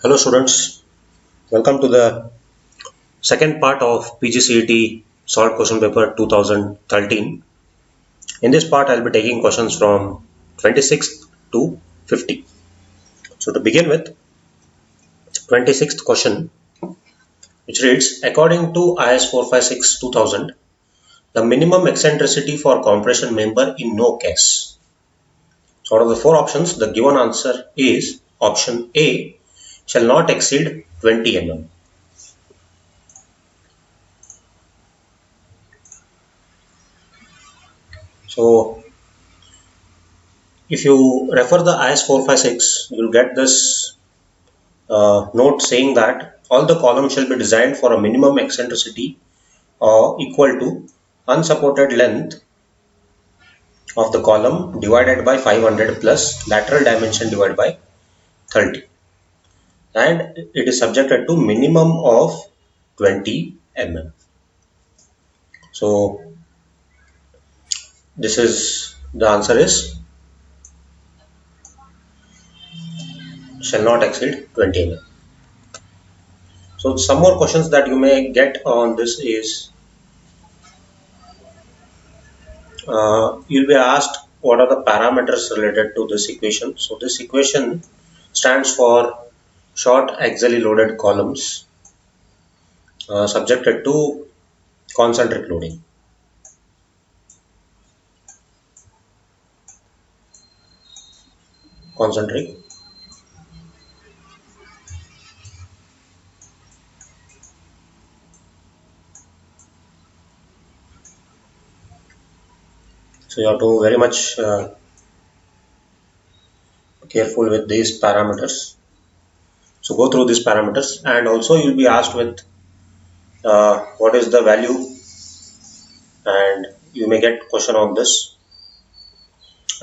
Hello students, welcome to the second part of PGCET Solved Question Paper 2013. In this part, I'll be taking questions from 26th to 50. So to begin with, 26th question, which reads, according to IS 456-2000, the minimum eccentricity for compression member in no case. So out of the four options, the given answer is option A, shall not exceed 20 mm. So if you refer the IS 456, you will get this note saying that all the columns shall be designed for a minimum eccentricity equal to unsupported length of the column divided by 500 plus lateral dimension divided by 30, and it is subjected to minimum of 20 mm. So this is the answer is shall not exceed 20 mm. So some more questions that you may get on this is you'll be asked what are the parameters related to this equation. So this equation stands for short axially loaded columns subjected to concentric loading. Concentric. So you have to very much careful with these parameters. So go through these parameters, and also you'll be asked with what is the value, and you may get question on this.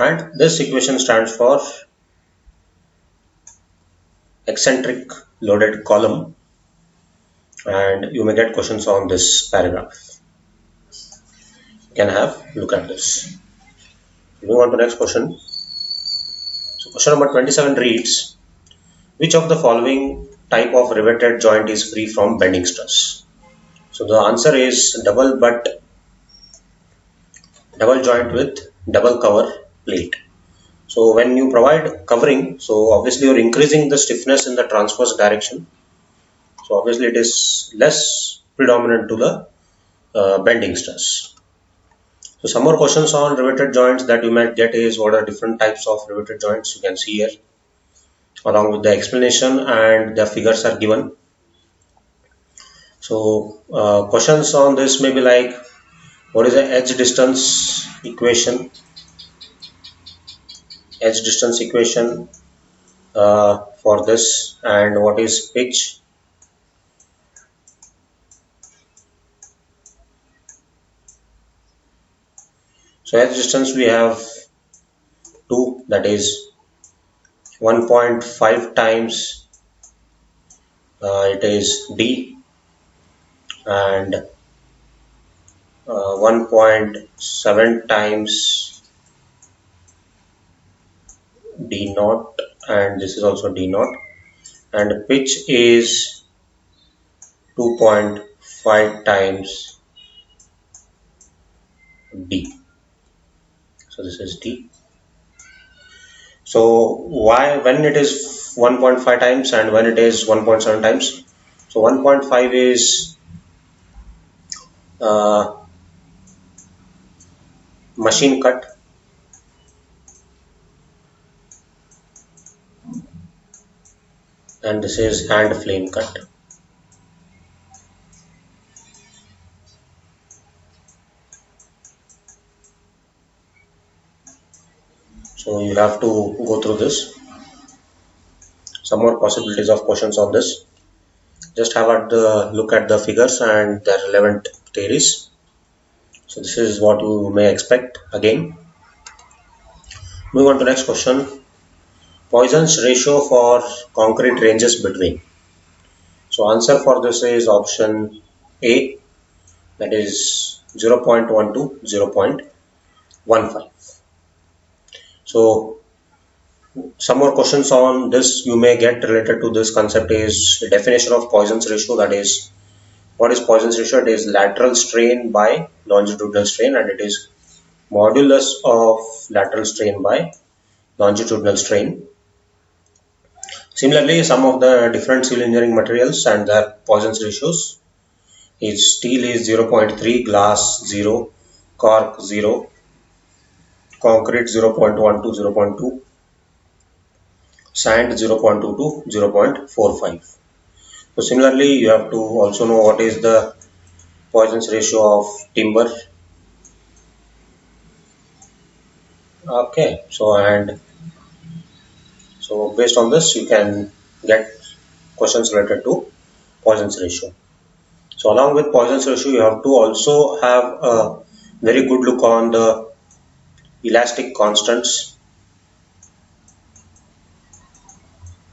And this equation stands for eccentric loaded column, and you may get questions on this paragraph. You can have a look at this. Moving on to the next question. So question number 27 reads, which of the following type of riveted joint is free from bending stress? So the answer is double joint with double cover plate. So when you provide covering, so obviously you're increasing the stiffness in the transverse direction. So obviously it is less predominant to the bending stress. So some more questions on riveted joints that you might get is what are different types of riveted joints. You can see here along with the explanation, and the figures are given. So questions on this may be like, what is the edge distance equation? Edge distance equation for this, and what is pitch? So edge distance we have 2, that is 1.5 times it is D, and 1.7 times D naught, and this is also D naught, and pitch is 2.5 times D. So this is D. So why, when it is 1.5 times and when it is 1.7 times? So 1.5 is machine cut, and this is hand flame cut. So you have to go through this. Some more possibilities of questions on this. Just have a look at the figures and the relevant theories. So this is what you may expect again. Move on to next question. Poisson's ratio for concrete ranges between. So answer for this is option A, that is 0.1 to 0.15. So Some more questions on this you may get related to this concept is the definition of Poisson's ratio. That is, what is Poisson's ratio? It is lateral strain by longitudinal strain, and it is modulus of lateral strain by longitudinal strain. Similarly, some of the different civil engineering materials and their Poisson's ratios is steel is 0.3, glass 0, cork 0, concrete 0.1 to 0.2, sand 0.2 to 0.45. So similarly, you have to also know what is the Poisson's ratio of timber. Okay, so based on this, you can get questions related to Poisson's ratio. So along with Poisson's ratio, you have to also have a very good look on the elastic constants.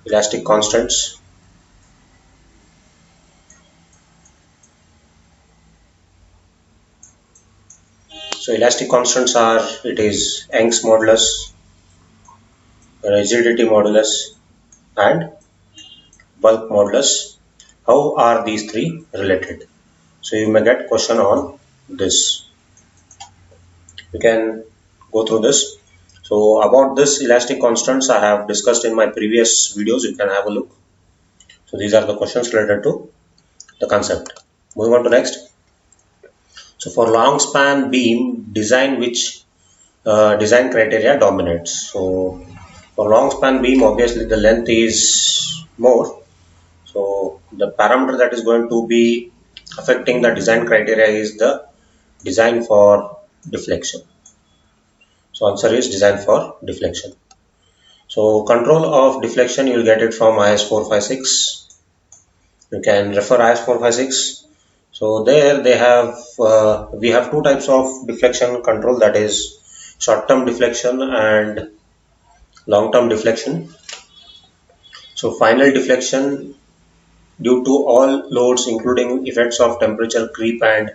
Elastic constants. So elastic constants are, it is Young's modulus, rigidity modulus, and bulk modulus. How are these three related? So you may get question on this. You can go through this. So about this elastic constants I have discussed in my previous videos. You can have a look. So these are the questions related to the concept. Moving on to next. So for long span beam design, which design criteria dominates? So for long span beam, obviously the length is more. So the parameter that is going to be affecting the design criteria is the design for deflection. So answer is design for deflection. So control of deflection, you will get it from IS 456. You can refer IS 456. So there they have, we have two types of deflection control, that is short-term deflection and long-term deflection. So final deflection due to all loads including effects of temperature creep and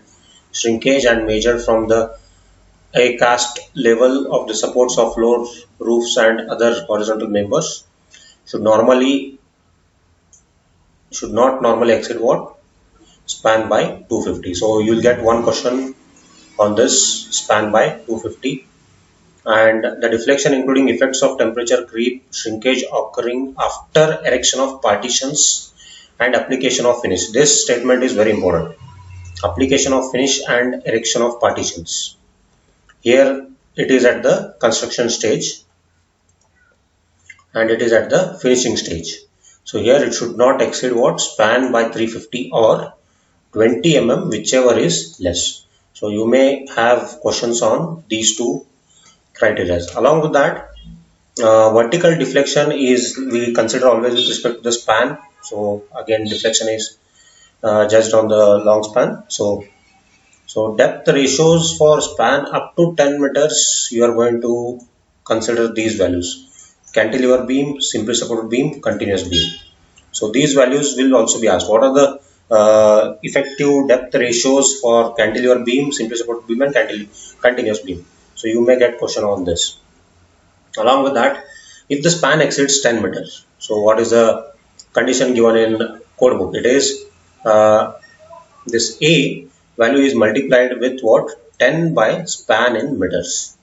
shrinkage and measured from the a cast level of the supports of floor, roofs and other horizontal members should not normally exceed what? Span by 250. So you will get one question on this span by 250. And the deflection including effects of temperature creep, shrinkage occurring after erection of partitions and application of finish. This statement is very important. Application of finish and erection of partitions. Here it is at the construction stage and it is at the finishing stage. So here it should not exceed what? Span by 350 or 20 mm, whichever is less. So you may have questions on these two criteria. Along with that, vertical deflection is we consider always with respect to the span. So again, deflection is judged on the long span. So depth ratios for span up to 10 meters, you are going to consider these values: cantilever beam, simply supported beam, continuous beam. So these values will also be asked. What are the effective depth ratios for cantilever beam, simply supported beam and continuous beam? So you may get question on this. Along with that, if the span exceeds 10 meters, so what is the condition given in code book? It is this A value is multiplied with what? 10 by span in meters,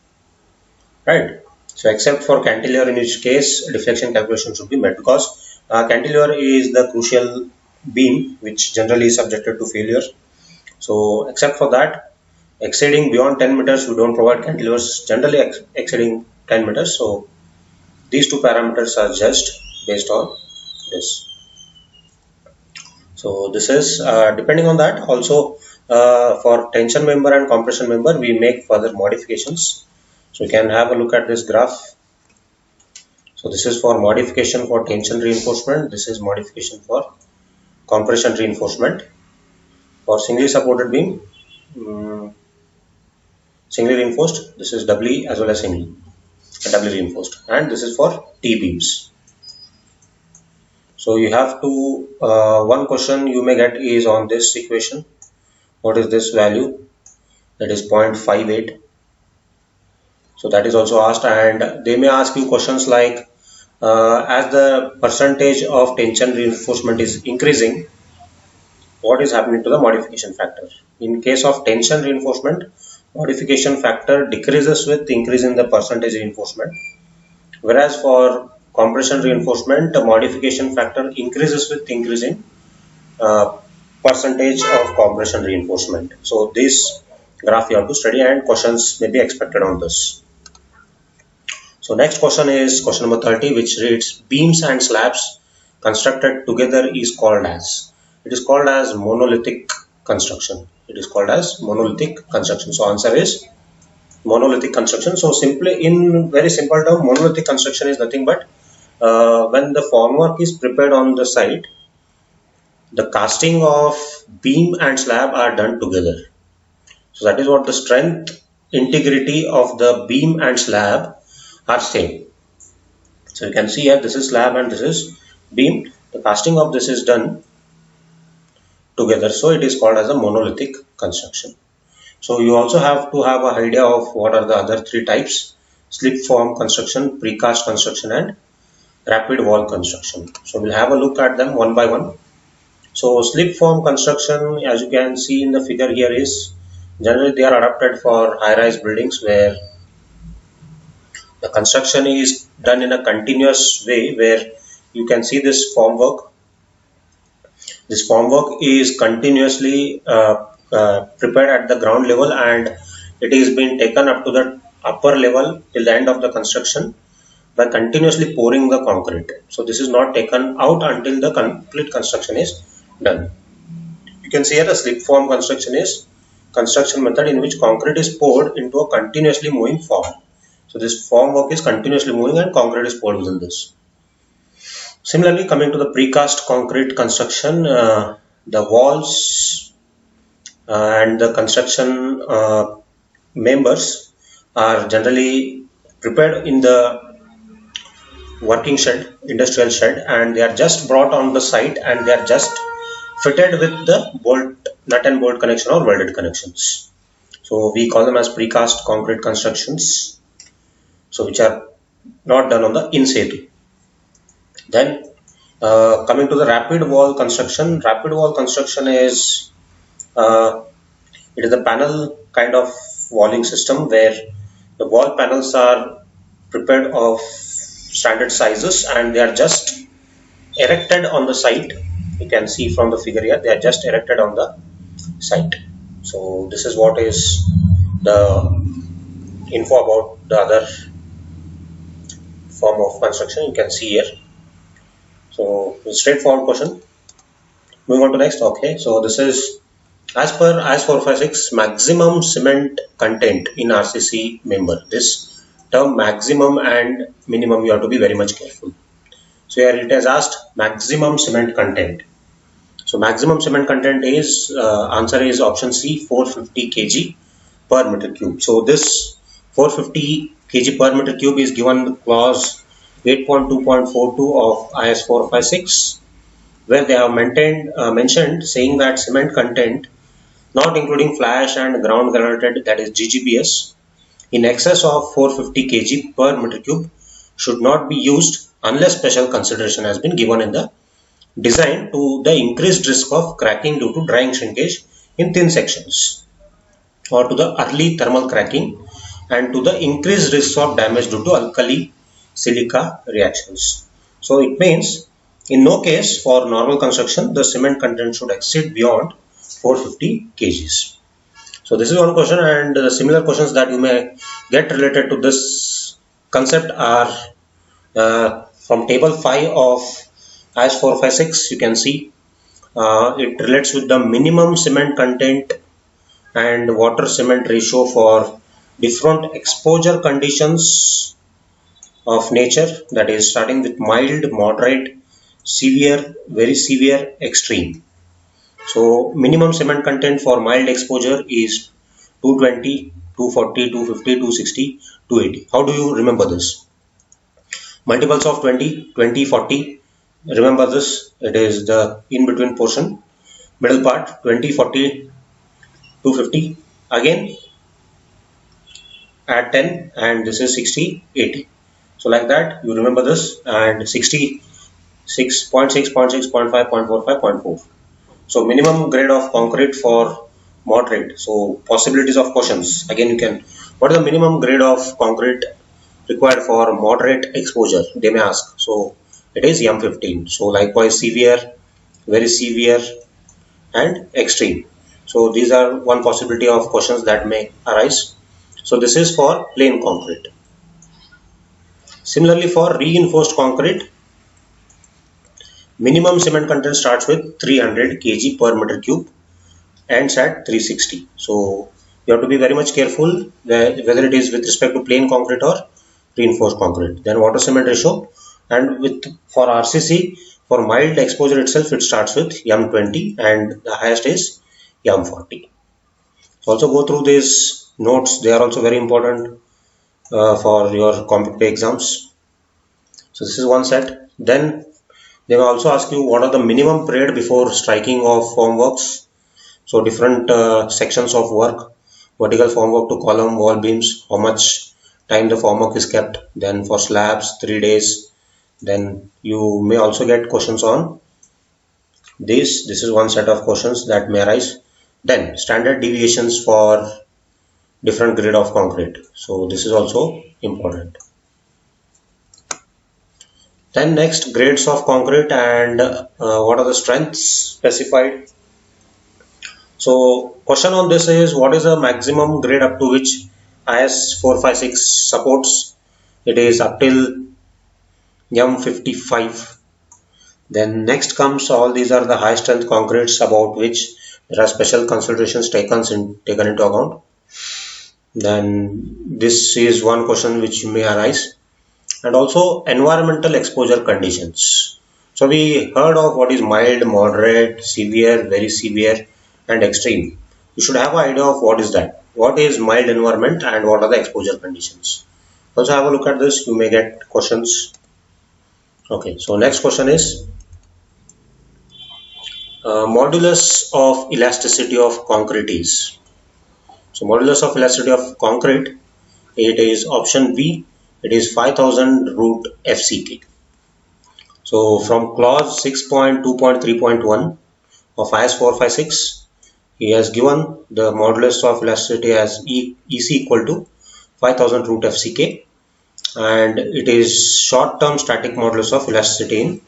right? So except for cantilever, in which case deflection calculation should be met, because cantilever is the crucial beam which generally is subjected to failure. So except for that, exceeding beyond 10 meters, we don't provide cantilevers generally exceeding 10 meters. So these two parameters are judged based on this. So this is depending on that. Also for tension member and compression member, we make further modifications. So you can have a look at this graph. So this is for modification for tension reinforcement. This is modification for compression reinforcement. For singly supported beam, singly reinforced, this is doubly as well as singly, doubly reinforced, and this is for T beams. So you have to, one question you may get is on this equation. What is this value? That is 0.58. So that is also asked, and they may ask you questions like as the percentage of tension reinforcement is increasing, what is happening to the modification factor? In case of tension reinforcement, modification factor decreases with increase in the percentage reinforcement, whereas for compression reinforcement, the modification factor increases with increase in uh, percentage of compression reinforcement. So this graph you have to study, and questions may be expected on this. So next question is question number 30, which reads, beams and slabs constructed together is called as. It is called as monolithic construction. It is called as monolithic construction. So answer is monolithic construction. So simply, in very simple term, monolithic construction is nothing but when the formwork is prepared on the site, the casting of beam and slab are done together. So that is what the strength, integrity of the beam and slab are same. So you can see here, this is slab and this is beam. The casting of this is done together, so it is called as a monolithic construction. So you also have to have an idea of what are the other three types: slip form construction, precast construction, and rapid wall construction. So we'll have a look at them one by one. So slip form construction, as you can see in the figure here, is generally they are adapted for high-rise buildings where the construction is done in a continuous way, where you can see this formwork. This formwork is continuously prepared at the ground level, and it is being taken up to the upper level till the end of the construction by continuously pouring the concrete. So this is not taken out until the complete construction is done. You can see here the slip form construction is construction method in which concrete is poured into a continuously moving form. So this formwork is continuously moving and concrete is poured within this. Similarly, coming to the precast concrete construction, the walls and the construction members are generally prepared in the working shed, industrial shed, and they are just brought on the site and they are just fitted with the bolt, nut and bolt connection or welded connections. So we call them as precast concrete constructions, so which are not done on the in situ. Then coming to the rapid wall construction, is it is a panel kind of walling system where the wall panels are prepared of standard sizes and they are just erected on the site. You can see from the figure here, they are just erected on the site. So this is what is the info about the other form of construction you can see here. So it's a straightforward question. Moving on to next. Okay, so this is as per IS 456 maximum cement content in RCC member. This term maximum and minimum, you have to be very much careful. So here it has asked maximum cement content. So maximum cement content is answer is option C, 450 kg per meter cube. So this 450 kg per meter cube is given clause 8.2.42 of IS 456, where they have mentioned saying that cement content not including flash and ground granulated, that is GGBS, in excess of 450 kg per meter cube should not be used unless special consideration has been given in the design to the increased risk of cracking due to drying shrinkage in thin sections, or to the early thermal cracking, and to the increased risk of damage due to alkali silica reactions. So it means in no case for normal construction the cement content should exceed beyond 450 kgs. So this is one question, and the similar questions that you may get related to this concept are from table 5 of IS 456. You can see it relates with the minimum cement content and water cement ratio for different exposure conditions of nature, that is starting with mild, moderate, severe, very severe, extreme. So minimum cement content for mild exposure is 220, 240, 250, 260, 280. How do you remember this? Multiples of 20, 20, 40. Remember this, it is the in between portion, middle part, 20, 40, 250. Again add 10 and this is 60, 80. So like that, you remember this, and 66, 0.6, 0.6, 0.5, 0.45, 0.4. So minimum grade of concrete for moderate. So possibilities of questions. Again, you can, what is the minimum grade of concrete required for moderate exposure? They may ask. So it is M15. So likewise, severe, very severe, and extreme. So these are one possibility of questions that may arise. So this is for plain concrete. Similarly, for reinforced concrete, minimum cement content starts with 300 kg per meter cube, ends at 360. So you have to be very much careful whether it is with respect to plain concrete or reinforced concrete. Then water cement ratio, and with for RCC, for mild exposure itself, it starts with M20 and the highest is M40. So also go through these notes. They are also very important for your competitive exams. So this is one set. Then they will also ask you what are the minimum period before striking of formworks. So different sections of work, vertical formwork to column, wall beams, how much time the formwork is kept. Then for slabs, 3 days. Then you may also get questions on this. This is one set of questions that may arise. Then standard deviations for different grade of concrete. So this is also important. Then next, grades of concrete and what are the strengths specified. So question on this is, what is the maximum grade up to which IS 456 supports? It is up till M55. Then next comes, all these are the high strength concretes about which there are special considerations taken into account. Then this is one question which may arise. And also environmental exposure conditions. So we heard of what is mild, moderate, severe, very severe, and extreme. You should have an idea of what is that. What is mild environment and what are the exposure conditions. Also have a look at this. You may get questions. Okay, so next question is modulus of elasticity of concrete is. So modulus of elasticity of concrete, it is option B. It is 5000 root FCK. So from clause 6.2.3.1 of IS 456, he has given the modulus of elasticity as EC equal to 5000 root FCK, and it is short-term static modulus of elasticity in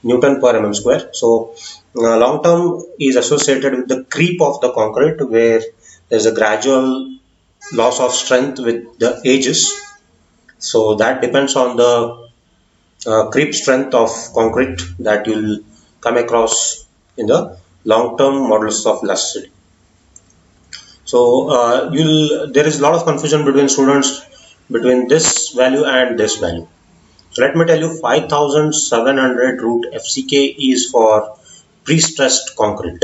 Newton per mm square. So long-term is associated with the creep of the concrete, where there is a gradual loss of strength with the ages. So that depends on the creep strength of concrete that you'll come across in the long-term modulus of elasticity. So there is a lot of confusion between students between this value and this value. So let me tell you, 5700 root FCK is for pre-stressed concrete.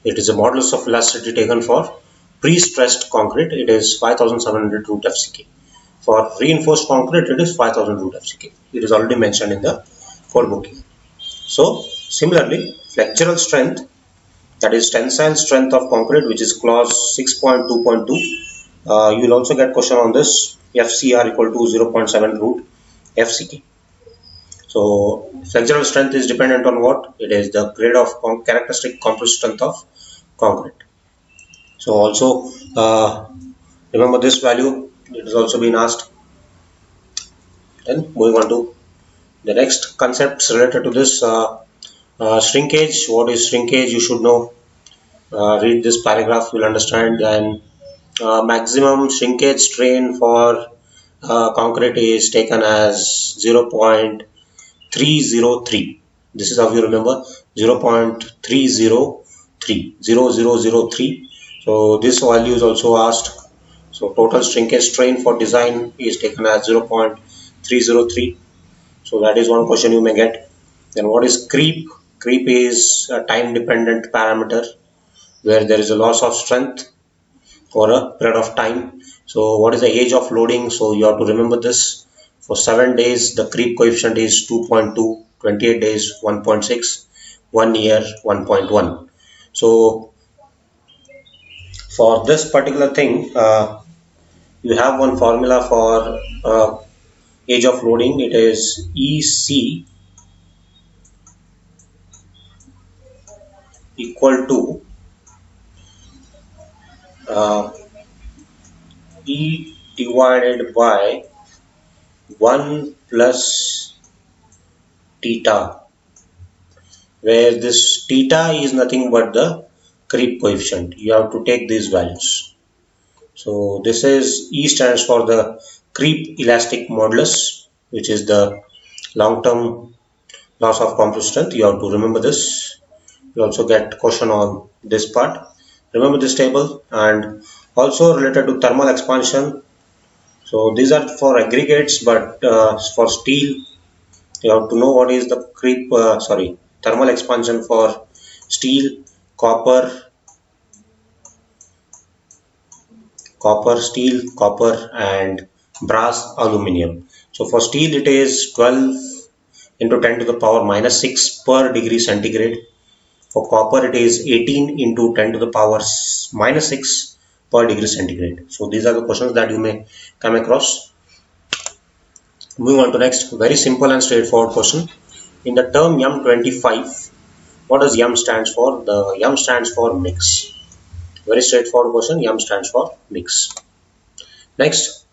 It is a modulus of elasticity taken for pre-stressed concrete. It is 5700 root FCK. For reinforced concrete, it is 5000 root FCK. It is already mentioned in the code book. So similarly, flexural strength, that is tensile strength of concrete, which is clause 6.2.2. You will also get question on this. FCR equal to 0.7 root FCK. So flexural strength is dependent on what? It is the grade of characteristic compressive strength of concrete. So also remember this value. It has also been asked. Then moving on to the next concepts related to this, shrinkage. What is shrinkage? You should know. Read this paragraph, you will understand. And maximum shrinkage strain for concrete is taken as 0.303. This is how you remember, 0.303, 0003. So this value is also asked. So total shrinkage strain for design is taken as 0.303. So that is one question you may get. Then what is creep? Creep is a time dependent parameter where there is a loss of strength for a period of time. So what is the age of loading? So you have to remember this. For 7 days the creep coefficient is 2.2, 28 days 1.6, 1 year 1.1. So for this particular thing, you have one formula for age of loading, it is EC equal to uh, E divided by 1 plus theta, where this theta is nothing but the creep coefficient. You have to take these values. So this is E stands for the creep elastic modulus, which is the long-term loss of compressive strength. You have to remember this. You also get question on this part. Remember this table, and also related to thermal expansion. So these are for aggregates, but for steel, you have to know what is the thermal expansion for steel, copper, steel, copper, and brass, aluminum. So for steel, it is 12 into 10 to the power minus 6 per degree centigrade. For copper, it is 18 into 10 to the power minus 6 per degree centigrade. So these are the questions that you may come across. Moving on to next, very simple and straightforward question. In the term M25, what does M stands for? The M stands for mix. Very straightforward question. M stands for mix. Next,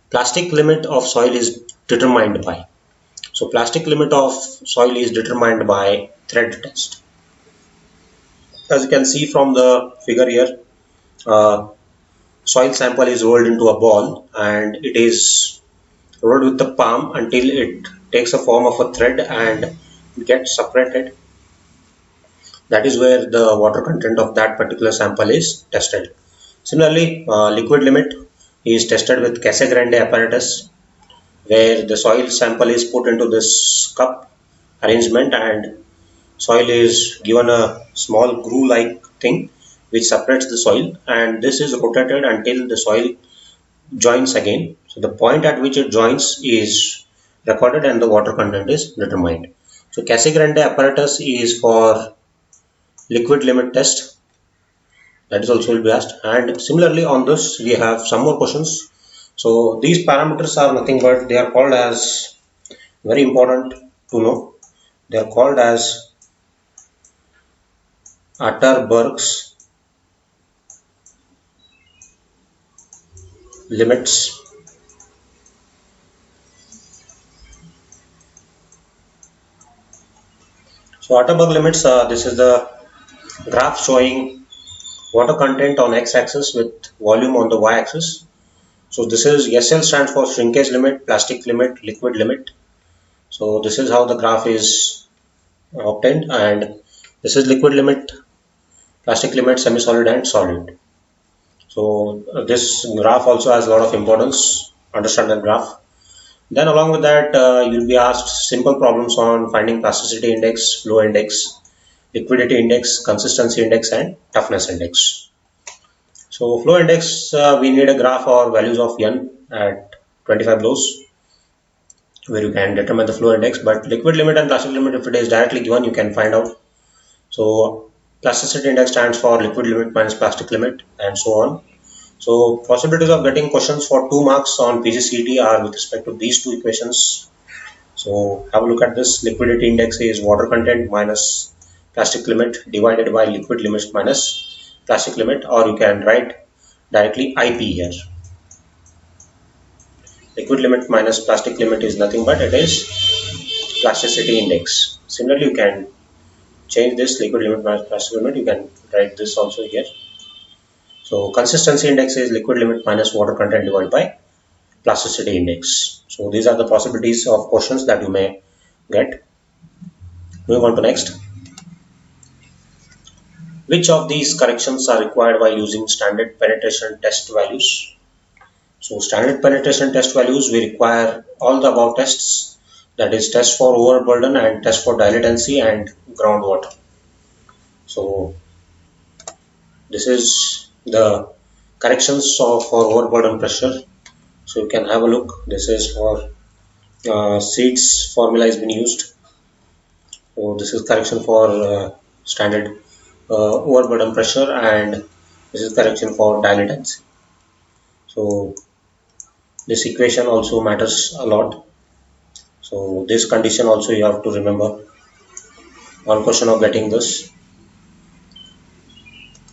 plastic limit of soil is determined by. So plastic limit of soil is determined by thread test. As you can see from the figure here, soil sample is rolled into a ball and it is rolled with the palm until it takes a form of a thread and gets separated. That is where the water content of that particular sample is tested. Similarly, liquid limit is tested with Casagrande apparatus, where the soil sample is put into this cup arrangement and soil is given a small groove like thing which separates the soil, and this is rotated until the soil joins again. So the point at which it joins is recorded and the water content is determined. So Casagrande apparatus is for liquid limit test. That is also will be asked, and similarly on this we have some more questions. So these parameters are nothing but they are called as, very important to know, they are called as Atterberg's limits. So Atterberg limits, this is the graph showing water content on x-axis with volume on the y-axis. So this is SL stands for shrinkage limit, plastic limit, liquid limit. So this is how the graph is obtained, and this is liquid limit, plastic limit, semi-solid and solid. So this graph also has a lot of importance. Understand that graph. Then along with that, you'll be asked simple problems on finding plasticity index, flow index, liquidity index, consistency index, and toughness index. So flow index, we need a graph or values of N at 25 blows, where you can determine the flow index. But liquid limit and plastic limit, if it is directly given, you can find out. So plasticity index stands for liquid limit minus plastic limit, and so on. So possibilities of getting questions for 2 marks on PGCET are with respect to these two equations. So have a look at this. Liquidity index is water content minus plastic limit divided by liquid limit minus plastic limit, or you can write directly IP here. Liquid limit minus plastic limit is nothing but it is plasticity index. Similarly, you can change this liquid limit minus plastic limit. You can write this also here. So consistency index is liquid limit minus water content divided by plasticity index. So these are the possibilities of questions that you may get. Moving on to next. Which of these corrections are required while using standard penetration test values? So standard penetration test values, we require all the above tests, that is test for overburden and test for dilatancy and groundwater. So this is the corrections for overburden pressure. So you can have a look. This is for seeds formula has been used. So this is correction for standard overburden pressure, and this is correction for dilatancy. So This equation also matters a lot. So this condition also you have to remember. One question of getting this.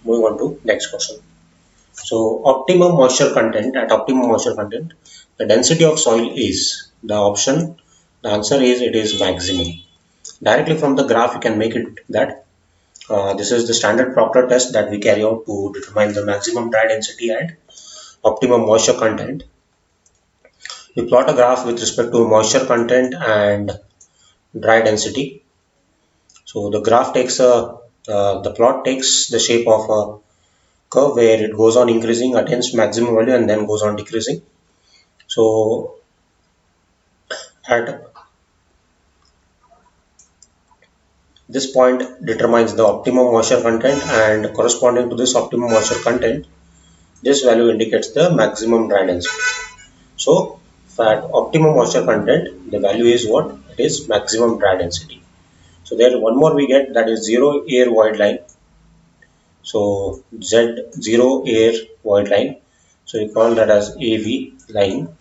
Moving on to next question. So optimum moisture content, at optimum moisture content, the density of soil is the option. The answer is it is maximum. Directly from the graph you can make it that this is the standard Proctor test that we carry out to determine the maximum dry density and optimum moisture content. We plot a graph with respect to moisture content and dry density. So the graph takes the plot takes the shape of a curve where it goes on increasing, attains maximum value and then goes on decreasing. So at this point determines the optimum moisture content, and corresponding to this optimum moisture content, this value indicates the maximum dry density. So at optimum moisture content, the value is what? It is maximum dry density. So there one more we get, that is zero air void line. So Z0 air void line. So we call that as AV line.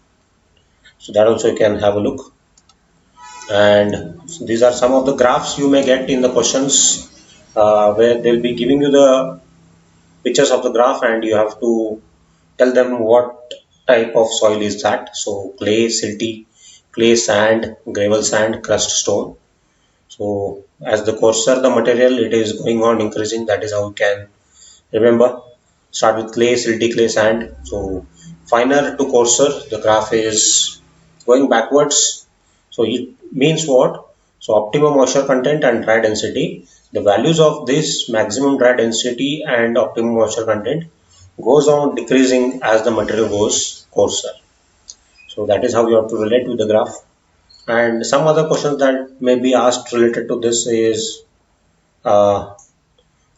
So that also you can have a look. And these are some of the graphs you may get in the questions where they'll be giving you the pictures of the graph and you have to tell them what type of soil is that. So clay, silty, clay, sand, gravel, sand, crust, stone. So as the coarser the material, it is going on increasing. That is how you can remember. Start with clay, silty, clay, sand. So finer to coarser, the graph is going backwards. So it means what? So optimum moisture content and dry density. The values of this maximum dry density and optimum moisture content goes on decreasing as the material goes coarser. So that is how you have to relate with the graph. And some other questions that may be asked related to this is uh,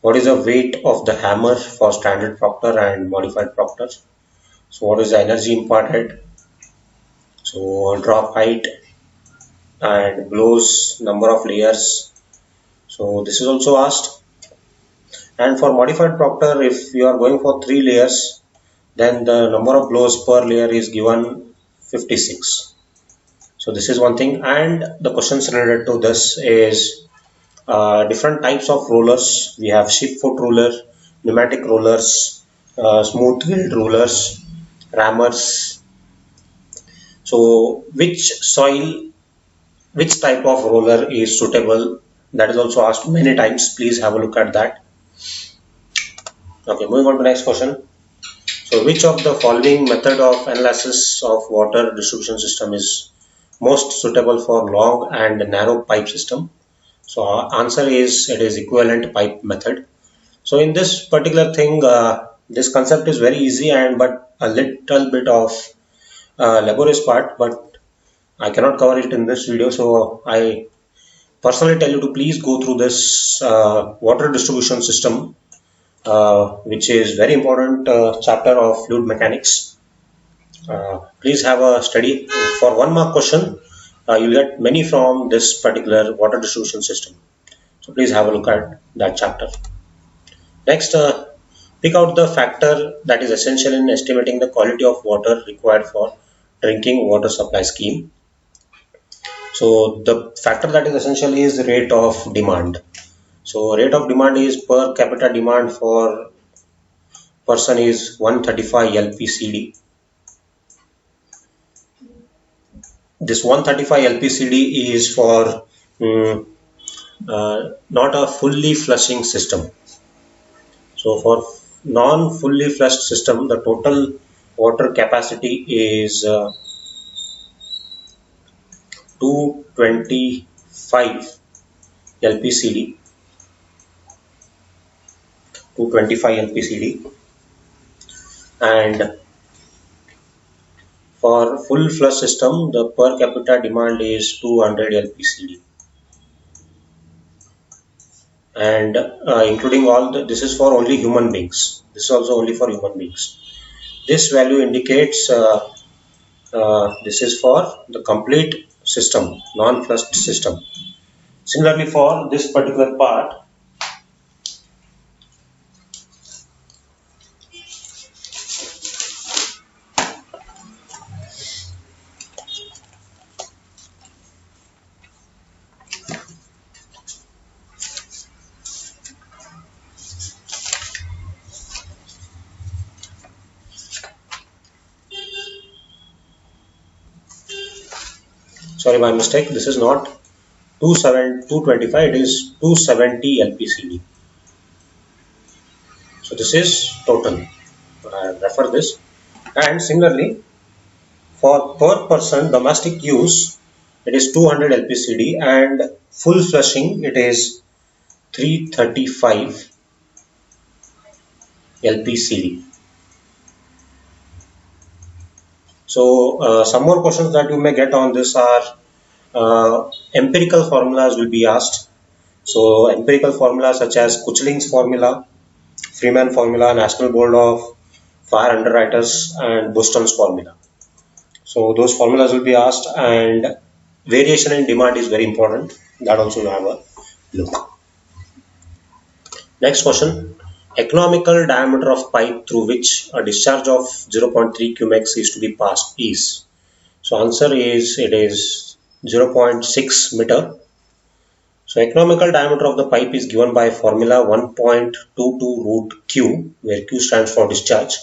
what is the weight of the hammer for standard Proctor and modified Proctor? So what is the energy imparted? So drop height and blows number of layers. So this is also asked. And for modified Proctor, if you are going for 3 layers, then the number of blows per layer is given 56. So this is one thing. And the questions related to this is different types of rollers. We have ship foot roller, pneumatic rollers, smooth wheeled rollers, rammers. So which type of roller is suitable? That is also asked many times. Please have a look at that. Okay, moving on to the next question. So which of the following method of analysis of water distribution system is most suitable for long and narrow pipe system? So our answer is it is equivalent pipe method. So in this particular thing, this concept is very easy and but a little bit of laborious part, but I cannot cover it in this video. So I personally tell you to please go through this water distribution system, which is very important chapter of fluid mechanics. Please have a study. For 1 mark question, you'll get many from this particular water distribution system. So please have a look at that chapter. Next, pick out the factor that is essential in estimating the quality of water required for drinking water supply scheme. So the factor that is essential is rate of demand. So rate of demand is per capita demand for person is 135 LPCD. This 135 LPCD is for not a fully flushing system. So for non-fully flushed system, the total water capacity is 225 LPCD. 225 LPCD, and for full flush system, the per capita demand is 200 LPCD. And including all the, this is for only human beings. This is also only for human beings. This value indicates this is for the complete system, non-flushed system. Similarly, for this particular part, sorry, my mistake. This is not 225, it is 270 LPCD. So this is total. Refer this. And similarly, for per person domestic use, it is 200 LPCD, and full flushing it is 335 LPCD. So some more questions that you may get on this are empirical formulas will be asked. So empirical formulas such as Kuchling's formula, Freeman formula, National Board of Fire Underwriters, and Boston's formula. So those formulas will be asked, and variation in demand is very important. That also you have a look. Next question. Economical diameter of pipe through which a discharge of 0.3 cumex is to be passed is. So answer is, it is 0.6 meter. So economical diameter of the pipe is given by formula 1.22 root q, where q stands for discharge.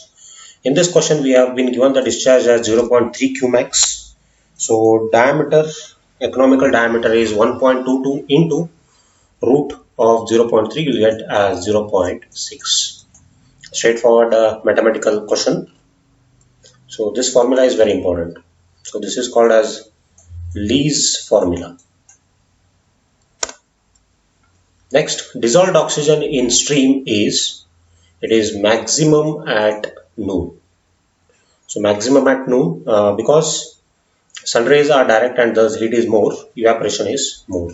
In this question we have been given the discharge as 0.3 cumex. So diameter, economical diameter is 1.22 into root of 0.3, you will get as 0.6. Straightforward mathematical question. So this formula is very important. So this is called as Lee's formula. Next, dissolved oxygen in stream is, it is maximum at noon. So maximum at noon, because sun rays are direct and thus heat is more, evaporation is more.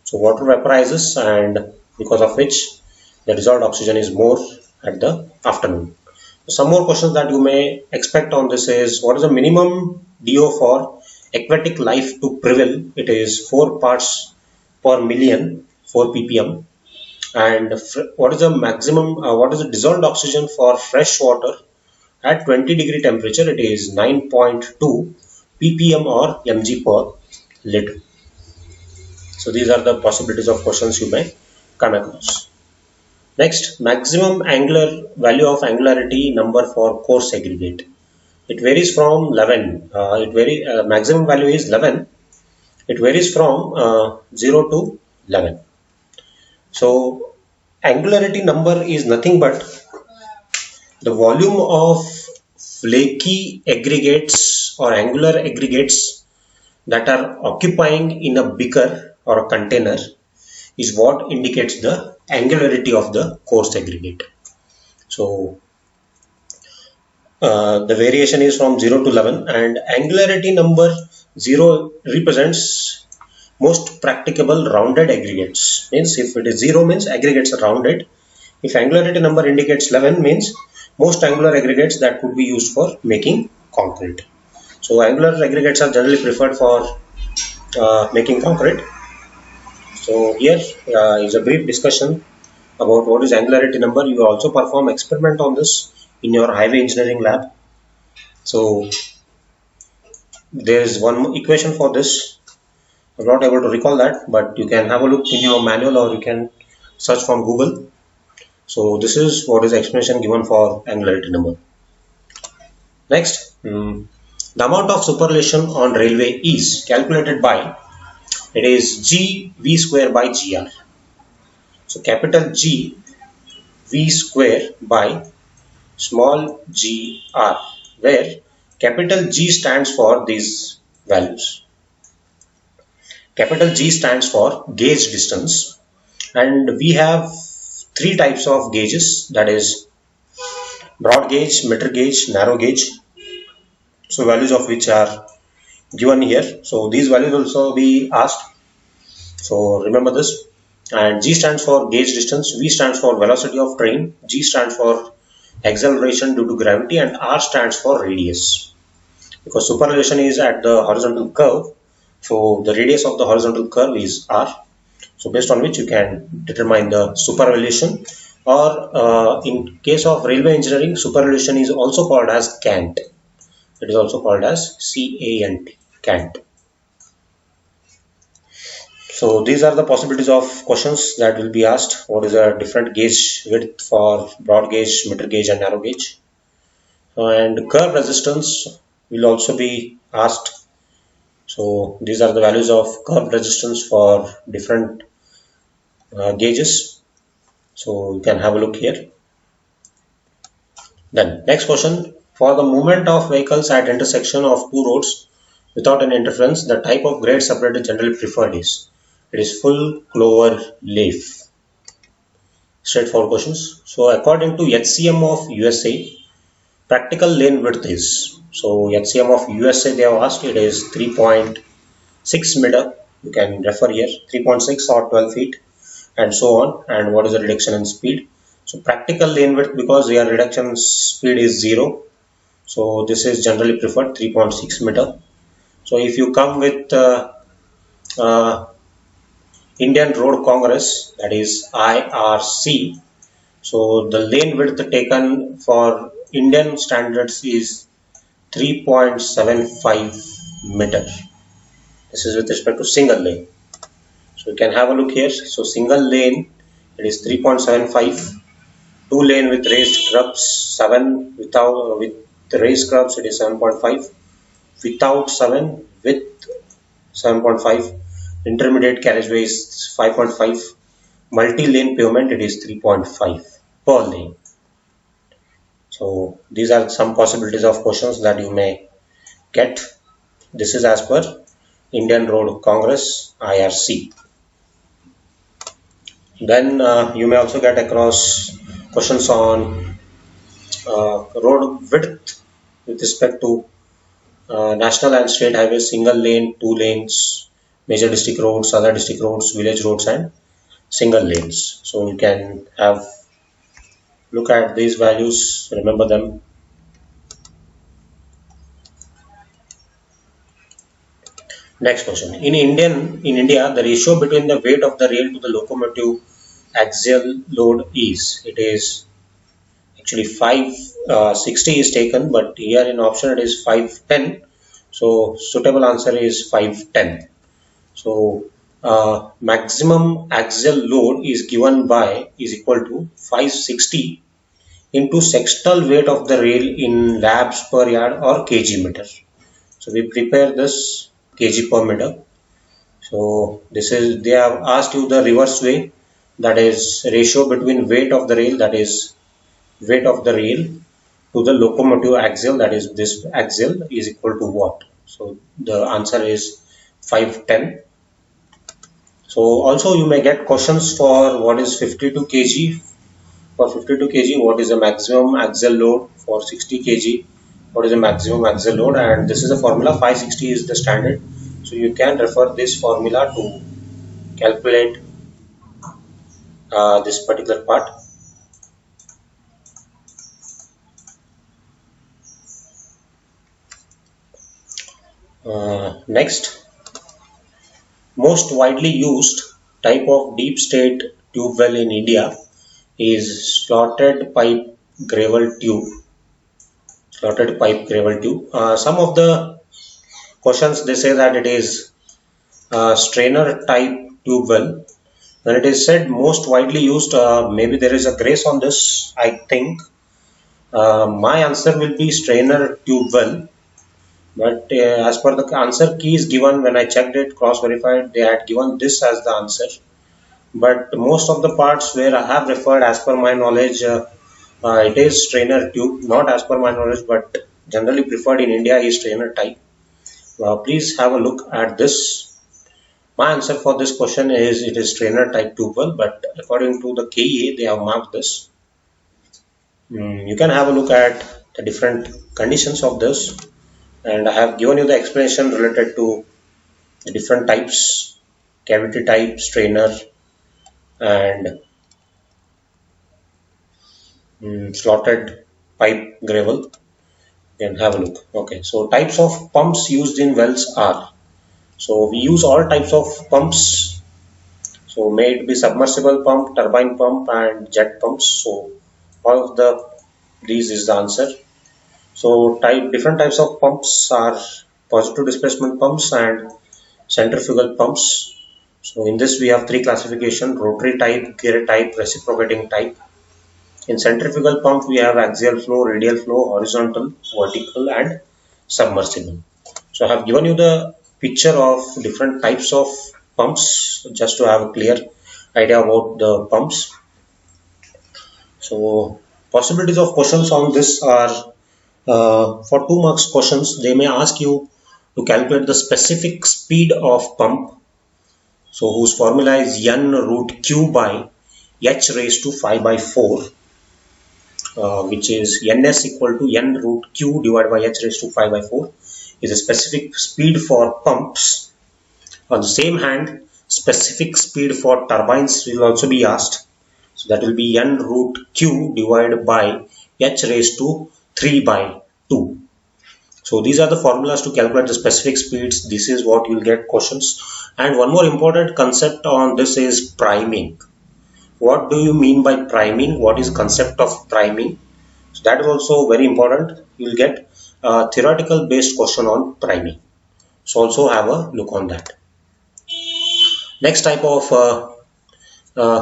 So water vaporizes, and because of which the dissolved oxygen is more at the afternoon. Some more questions that you may expect on this is, what is the minimum DO for aquatic life to prevail? It is 4 parts per million, 4 ppm. And what is the maximum, what is the dissolved oxygen for fresh water at 20-degree temperature? It is 9.2 ppm or mg per liter. So these are the possibilities of questions you may come across. Next, maximum angular value of angularity number for coarse aggregate. It varies from 11. Maximum value is 11. It varies from 0 to 11. So angularity number is nothing but the volume of flaky aggregates or angular aggregates that are occupying in a beaker or a container is what indicates the angularity of the coarse aggregate. So the variation is from 0 to 11, and angularity number 0 represents most practicable rounded aggregates. Means if it is 0 means aggregates are rounded. If angularity number indicates 11 means most angular aggregates that could be used for making concrete. So angular aggregates are generally preferred for making concrete. So here is a brief discussion about what is angularity number. You also perform experiment on this in your highway engineering lab. So there is one equation for this. I'm not able to recall that, but you can have a look in your manual or you can search from Google. So this is what is the explanation given for angularity number. Next, the amount of superillusion on railway is calculated by, it is G V square by GR. So capital G V square by small gr, where capital G stands for these values. Capital G stands for gauge distance, and we have 3 types of gauges, that is broad gauge, meter gauge, narrow gauge. So values of which are given here. So these values also be asked. So remember this. And G stands for gauge distance, V stands for velocity of train, G stands for acceleration due to gravity, and R stands for radius. Because superillusion is at the horizontal curve, so the radius of the horizontal curve is R. So based on which you can determine the superillusion, or in case of railway engineering, superillusion is also called as cant. It is also called as CANT, cant. So these are the possibilities of questions that will be asked. What is a different gauge width for broad gauge, meter gauge, and narrow gauge? And curve resistance will also be asked. So these are the values of curb resistance for different gauges. So you can have a look here. Then next question, for the movement of vehicles at intersection of two roads without any interference, the type of grade separator generally preferred is, it is full clover leaf. Straightforward questions. So according to HCM of USA, practical lane width is, so HCM of USA they have asked, it is 3.6 meter. You can refer here, 3.6 or 12 feet and so on. And what is the reduction in speed? So practical lane width, because your reduction speed is 0, so this is generally preferred 3.6 meter. So if you come with uh, Indian Road Congress, that is IRC, so the lane width taken for Indian standards is 3.75 meter. This is with respect to single lane. So you can have a look here. So single lane, it is 3.75. Two lane with raised curbs, 7 without, with raised curbs it is 7.5, without 7, with 7.5, intermediate carriageway is 5.5, multi-lane pavement it is 3.5 per lane. So these are some possibilities of questions that you may get. This is as per Indian Road Congress IRC. Then you may also get across questions on road width with respect to national and state highways, single lane, two lanes, major district roads, other district roads, village roads, and single lanes. So you can have look at these values, remember them. Next question. In India, the ratio between the weight of the rail to the locomotive axial load is, it is actually 560 is taken, but here in option it is 510. So suitable answer is 510. So maximum axial load is given by, is equal to 560 into sextal weight of the rail in labs per yard or kg meter. So we prepare this kg per meter. So this is, they have asked you the reverse way, that is ratio between weight of the rail, that is weight of the rail to the locomotive axial, that is this axial, is equal to what? So the answer is 510. So also you may get questions for what is 52 kg. For 52 kg, what is the maximum axial load? For 60 kg, what is the maximum axial load? And this is the formula. 560 is the standard. So you can refer this formula to calculate this particular part. Next, most widely used type of deep state tube well in India is slotted pipe gravel tube. Slotted pipe gravel tube. Some of the questions they say that it is strainer type tube well. When it is said most widely used, maybe there is a grace on this, I think. My answer will be strainer tube well, but as per the answer keys given, when I checked it, cross verified, they had given this as the answer. But most of the parts where I have referred, as per my knowledge, it is strainer tube, not as per my knowledge, but generally preferred in India is strainer type. Please have a look at this. My answer for this question is it is strainer type tube well, but according to the KEA, they have marked this. You can have a look at the different conditions of this, and I have given you the explanation related to the different types, cavity type, strainer, and slotted pipe gravel. You can have a look. Okay, so types of pumps used in wells are, so we use all types of pumps. So may it be submersible pump, turbine pump, and jet pumps. So all of these is the answer. So different types of pumps are positive displacement pumps and centrifugal pumps. So in this we have three classification: rotary type, gear type, reciprocating type. In centrifugal pump we have axial flow, radial flow, horizontal, vertical, and submersible. So I have given you the picture of different types of pumps just to have a clear idea about the pumps. So possibilities of questions on this are for 2 marks questions they may ask you to calculate the specific speed of pump, so whose formula is n root q by h raised to 5 by 4, which is ns equal to n root q divided by h raised to 5 by 4 is a specific speed for pumps. On the same hand, specific speed for turbines will also be asked. So that will be n root q divided by h raised to 3 by 2. So these are the formulas to calculate the specific speeds. This is what you'll get questions. And one more important concept on this is priming. What do you mean by priming? What is concept of priming? So that is also very important. You'll get a theoretical based question on priming. So also have a look on that. Next type of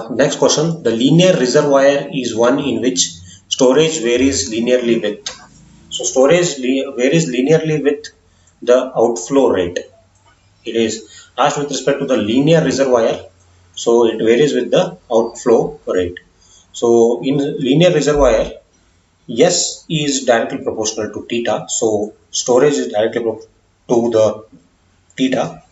next question, the linear reservoir is one in which storage varies linearly with. So storage varies linearly with the outflow rate. It is asked with respect to the linear reservoir, so it varies with the outflow rate. So in linear reservoir, S is directly proportional to theta, so storage is directly to the theta.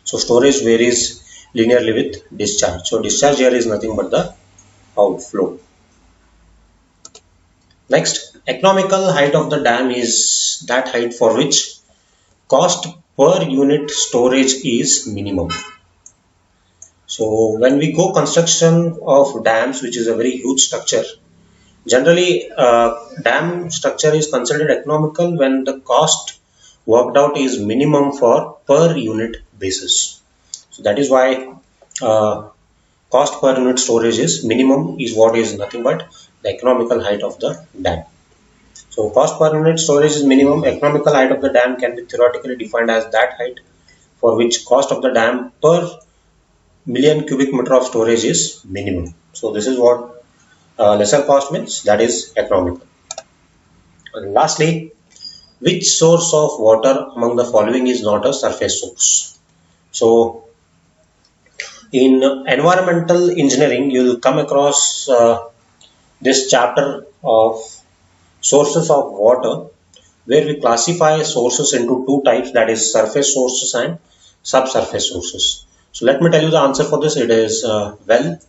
So storage varies linearly with discharge. So discharge here is nothing but the outflow. Next, economical height of the dam is that height for which cost per unit storage is minimum. So when we go construction of dams, which is a very huge structure, generally dam structure is considered economical when the cost worked out is minimum for per unit basis. So that is why cost per unit storage is minimum is what is nothing but the economical height of the dam. So cost per unit storage is minimum. Economical height of the dam can be theoretically defined as that height for which cost of the dam per million cubic meter of storage is minimum. So this is what lesser cost means, that is economical. And lastly, which source of water among the following is not a surface source? So in environmental engineering, you will come across this chapter of sources of water, where we classify sources into two types, that is surface sources and subsurface sources. So let me tell you the answer for this. It is well,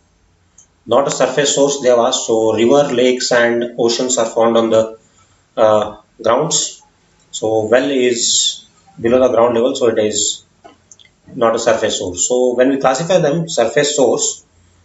not a surface source they have asked. So river, lakes and oceans are found on the grounds. So well is below the ground level, so it is not a surface source. So when we classify them surface source,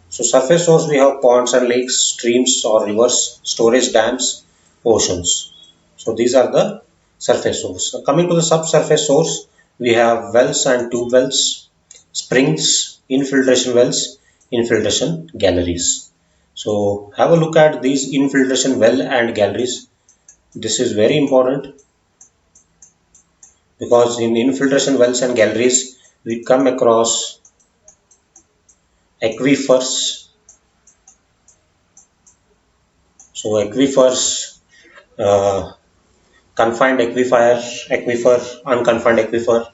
so surface source we have ponds and lakes, streams or rivers, storage dams, oceans. So these are the surface source. So coming to the subsurface source, we have wells and tube wells, springs, infiltration wells, infiltration galleries. So have a look at these infiltration well and galleries. This is very important because in infiltration wells and galleries we come across aquifers. So aquifers, confined aquifer, unconfined aquifer,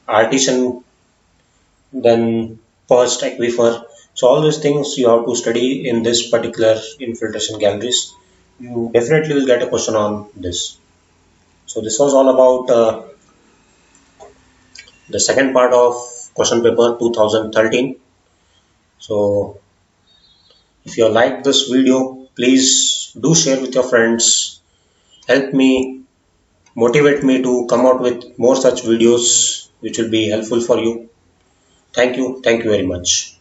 artesian, then perched aquifer. So all these things you have to study in this particular infiltration galleries. You definitely will get a question on this. So this was all about the second part of question paper 2013. So if you liked this video, please do share with your friends. Help me, motivate me to come out with more such videos which will be helpful for you. Thank you very much.